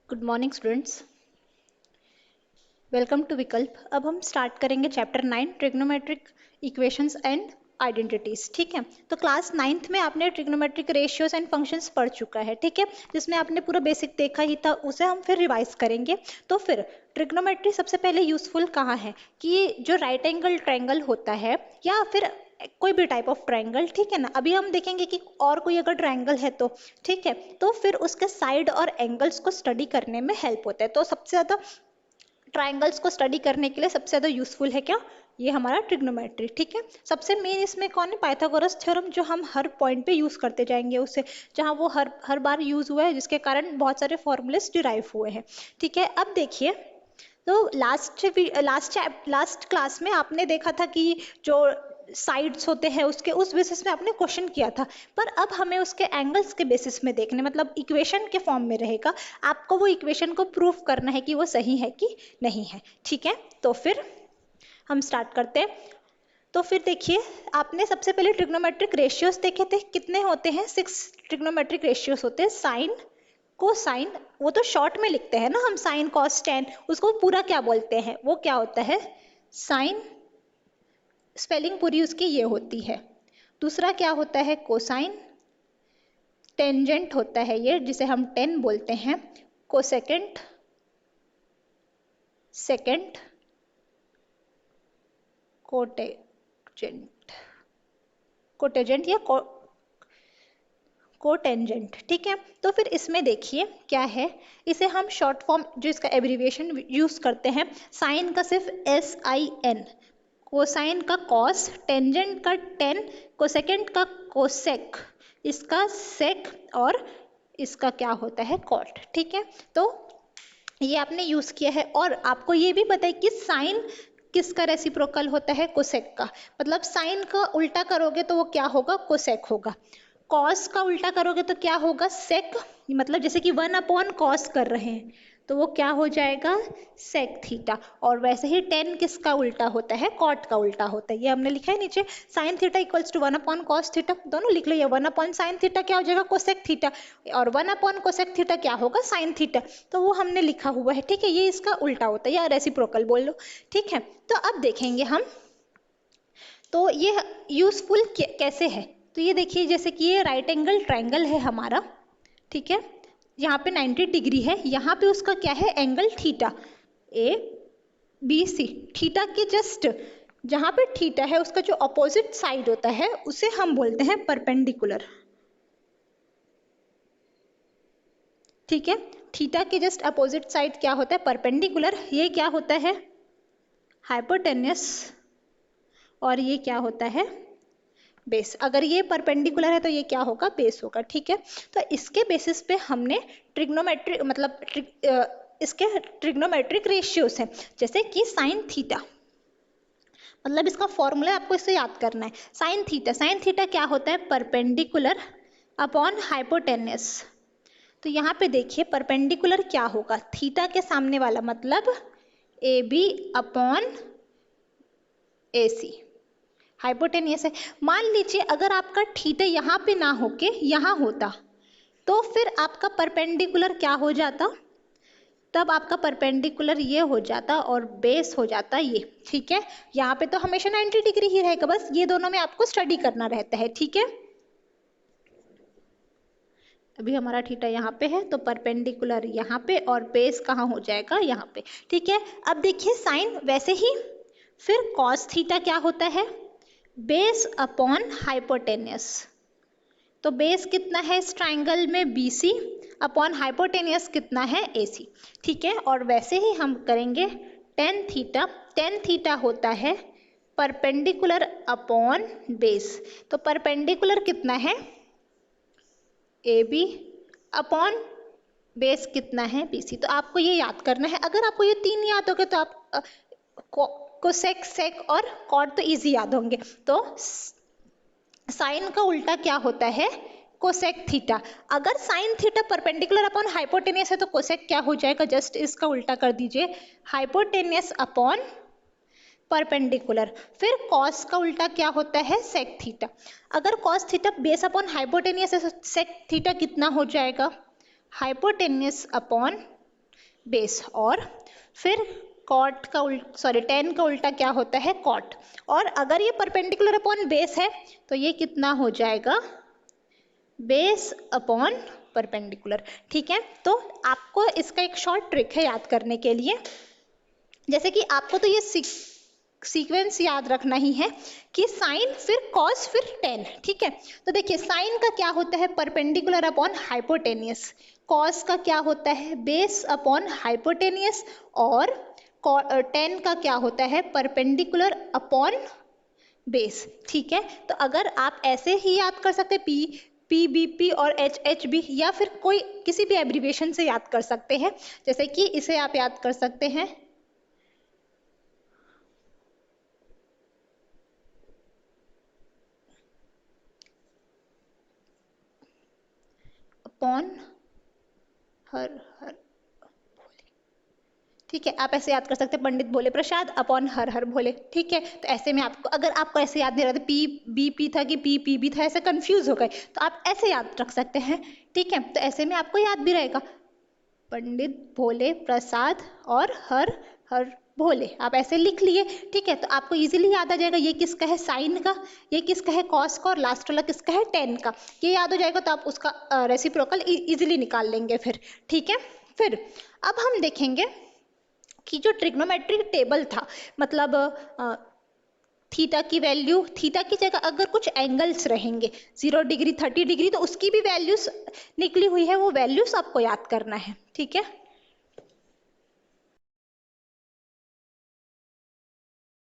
Good morning students, welcome to Vikalp. अब हम start करेंगे chapter 9 trigonometric equations and identities. ठीक है, तो क्लास 9th में आपने ट्रिग्नोमेट्रिक रेशियोज एंड फंक्शंस पढ़ चुका है। ठीक है, जिसमें आपने पूरा बेसिक देखा ही था, उसे हम फिर रिवाइज करेंगे। तो फिर ट्रिग्नोमेट्री सबसे पहले यूजफुल कहाँ है कि जो राइट एंगल ट्रायंगल होता है या फिर कोई भी टाइप ऑफ ट्रायंगल, ठीक है ना। अभी हम देखेंगे कि और कोई अगर ट्रायंगल है तो ठीक है, तो फिर उसके साइड और एंगल्स को स्टडी करने में हेल्प होता है। तो सबसे ज़्यादा ट्रायंगल्स को स्टडी करने के लिए सबसे ज़्यादा यूजफुल है क्या, ये हमारा ट्रिग्नोमेट्री। ठीक है, सबसे मेन इसमें कौन है, पाइथागोरस थ्योरम, जो हम हर पॉइंट पे यूज करते जाएंगे उसे, जहाँ वो हर बार यूज हुआ है, जिसके कारण बहुत सारे फॉर्मूलेस डिराइव हुए हैं। ठीक है, अब देखिए, तो लास्ट क्लास में आपने देखा था कि जो साइड्स होते हैं उसके उस बेसिस में आपने क्वेश्चन किया था, पर अब हमें उसके एंगल्स के बेसिस में देखने, मतलब इक्वेशन के फॉर्म में रहेगा। आपको वो इक्वेशन को प्रूफ करना है कि वो सही है कि नहीं है। ठीक है, तो फिर हम स्टार्ट करते हैं। तो फिर देखिए, आपने सबसे पहले ट्रिग्नोमेट्रिक रेशियोज देखे थे, कितने होते हैं, 6 ट्रिग्नोमेट्रिक रेशियोज होते हैं। साइन, कोसाइन, वो तो शॉर्ट में लिखते हैं ना हम, साइन कॉस टेन, उसको पूरा क्या बोलते हैं, वो क्या होता है, साइन, स्पेलिंग पूरी उसकी ये होती है। दूसरा क्या होता है, कोसाइन, टेंजेंट होता है ये, जिसे हम टेन बोलते हैं। कोसेकेंट, सेकेंड, कोटेजेंट, कोटेजेंट या कोटेंजेंट। ठीक है, तो फिर इसमें देखिए क्या है, इसे हम शॉर्ट फॉर्म, जो इसका एब्रीविएशन यूज करते हैं, साइन का सिर्फ SIN, कोसाइन का कॉस, टेंजेंट का टेन, कोसेकेंट का कोसेक, इसका सेक, और इसका क्या होता है, कॉट। ठीक है, तो ये आपने यूज किया है। और आपको ये भी पता है कि साइन किसका रेसिप्रोकल होता है, कोसेक का। मतलब साइन का उल्टा करोगे तो वो क्या होगा, कोसेक होगा। कॉस का उल्टा करोगे तो क्या होगा, सेक। मतलब जैसे कि 1/cos कर रहे हैं तो वो क्या हो जाएगा, सेक थीटा। और वैसे ही 10 किसका उल्टा होता है, कॉट का उल्टा होता है। ये हमने लिखा है नीचे, sine theta equals to 1/cos theta, दोनों लिख लो। ये 1/sin थीटा क्या हो जाएगा, कोसेक थीटा, और 1/cosec थीटा क्या होगा, साइन थीटा। तो वो हमने लिखा हुआ है। ठीक है, ये इसका उल्टा होता है, या रेसिप्रोकल बोल लो। ठीक है, तो अब देखेंगे हम, तो ये यूजफुल कैसे है। तो ये देखिए, जैसे कि ये राइट एंगल ट्रायंगल है हमारा। ठीक है, यहाँ पे 90 डिग्री है, यहाँ पे उसका क्या है, एंगल थीटा, ABC। थीटा के जस्ट जहाँ पे थीटा है उसका जो अपोजिट साइड होता है उसे हम बोलते हैं परपेंडिकुलर। ठीक है, थीटा के जस्ट अपोजिट साइड क्या होता है, परपेंडिकुलर। ये क्या होता है, हाइपोटेन्यूस, और ये क्या होता है, बेस। अगर ये परपेंडिकुलर है तो ये क्या होगा, बेस होगा। ठीक है, तो इसके बेसिस पे हमने ट्रिग्नोमेट्रिक, मतलब इसके ट्रिग्नोमेट्रिक रेशियोज हैं, जैसे कि साइन थीटा, मतलब इसका फॉर्मूला आपको इससे याद करना है। साइन थीटा क्या होता है, परपेंडिकुलर अपॉन हाइपोटेन्यूस। तो यहाँ पे देखिए, परपेंडिकुलर क्या होगा, थीटा के सामने वाला, मतलब AB अपॉन AC। हाइपोटेनियस है। मान लीजिए अगर आपका थीटा यहाँ पे ना होके यहाँ होता, तो फिर आपका परपेंडिकुलर क्या हो जाता, तब आपका परपेंडिकुलर ये हो जाता और बेस हो जाता ये। ठीक है, यहाँ पे तो हमेशा 90 डिग्री ही रहेगा, बस ये दोनों में आपको स्टडी करना रहता है। ठीक है, अभी हमारा थीटा यहाँ पे है, तो परपेंडिकुलर यहाँ पे और बेस कहाँ हो जाएगा, यहाँ पे। ठीक है, अब देखिए साइन, वैसे ही फिर कॉस थीटा क्या होता है, बेस अपॉन हाइपोटेन्यूस। तो बेस कितना है इस ट्राइंगल में, BC, अपॉन हाइपोटेन्यूस कितना है, AC। ठीक है, और वैसे ही हम करेंगे टेन थीटा होता है परपेंडिकुलर अपॉन बेस। तो परपेंडिकुलर कितना है, AB, अपॉन बेस कितना है, BC। तो आपको ये याद करना है। अगर आपको ये तीन याद हो गए तो आप कोसेक, सेक और कॉट तो इजी याद होंगे। तो साइन का उल्टा क्या होता है, कोसेक थीटा। अगर sine theta perpendicular upon hypotenuse है तो कोसेक क्या हो जाएगा, जस्ट इसका उल्टा कर दीजिए, हाइपोटेनियस अपॉन परपेंडिकुलर। फिर कॉस का उल्टा क्या होता है, सेक थीटा। अगर cos theta base upon hypotenuse है तो सेक थीटा कितना हो जाएगा, हाइपोटेनियस अपॉन बेस, और फिर कॉट का tan का उल्टा क्या होता है, कॉट। और अगर ये परपेंडिकुलर अपॉन बेस है तो ये कितना हो जाएगा, बेस अपॉन परपेंडिकुलर। ठीक है, तो आपको इसका एक शॉर्ट ट्रिक है याद करने के लिए। जैसे कि आपको तो ये सीक्वेंस याद रखना ही है कि साइन फिर कॉस फिर टेन। ठीक है, तो देखिए साइन का क्या होता है, परपेंडिकुलर अपॉन हाइपोटेनियस। कॉस का क्या होता है, बेस अपॉन हाइपोटेनियस। और टेन का क्या होता है, परपेंडिकुलर अपॉन बेस। ठीक है, तो अगर आप ऐसे ही याद कर सकते, पी बी पी और एच बी, या फिर कोई किसी भी एब्रीविएशन से याद कर सकते हैं। जैसे कि इसे आप याद कर सकते हैं अपॉन हर हर भोले। ठीक है, आप ऐसे याद कर सकते हैं, पंडित भोले प्रसाद अपॉन हर हर भोले। ठीक है, तो ऐसे में आपको, अगर आपको ऐसे याद नहीं रहता पी बी पी था कि पी बी था, ऐसे कंफ्यूज हो गए, तो आप ऐसे याद रख सकते हैं। ठीक है, तो ऐसे में आपको याद भी रहेगा, पंडित भोले प्रसाद और हर हर भोले, आप ऐसे लिख लिए। ठीक है, तो आपको इजीली याद आ जाएगा ये किसका है, साइन का, ये किसका है, कॉस का, और लास्ट वाला किसका है, टेन का। ये याद हो जाएगा तो आप उसका रेसिप्रोकल इजीली निकाल लेंगे फिर। ठीक है, फिर अब हम देखेंगे कि जो ट्रिग्नोमेट्रिक टेबल था, मतलब थीटा की वैल्यू, थीटा की जगह अगर कुछ एंगल्स रहेंगे 0 डिग्री 30 डिग्री, तो उसकी भी वैल्यूज निकली हुई है, वो वैल्यूज आपको याद करना है। ठीक है,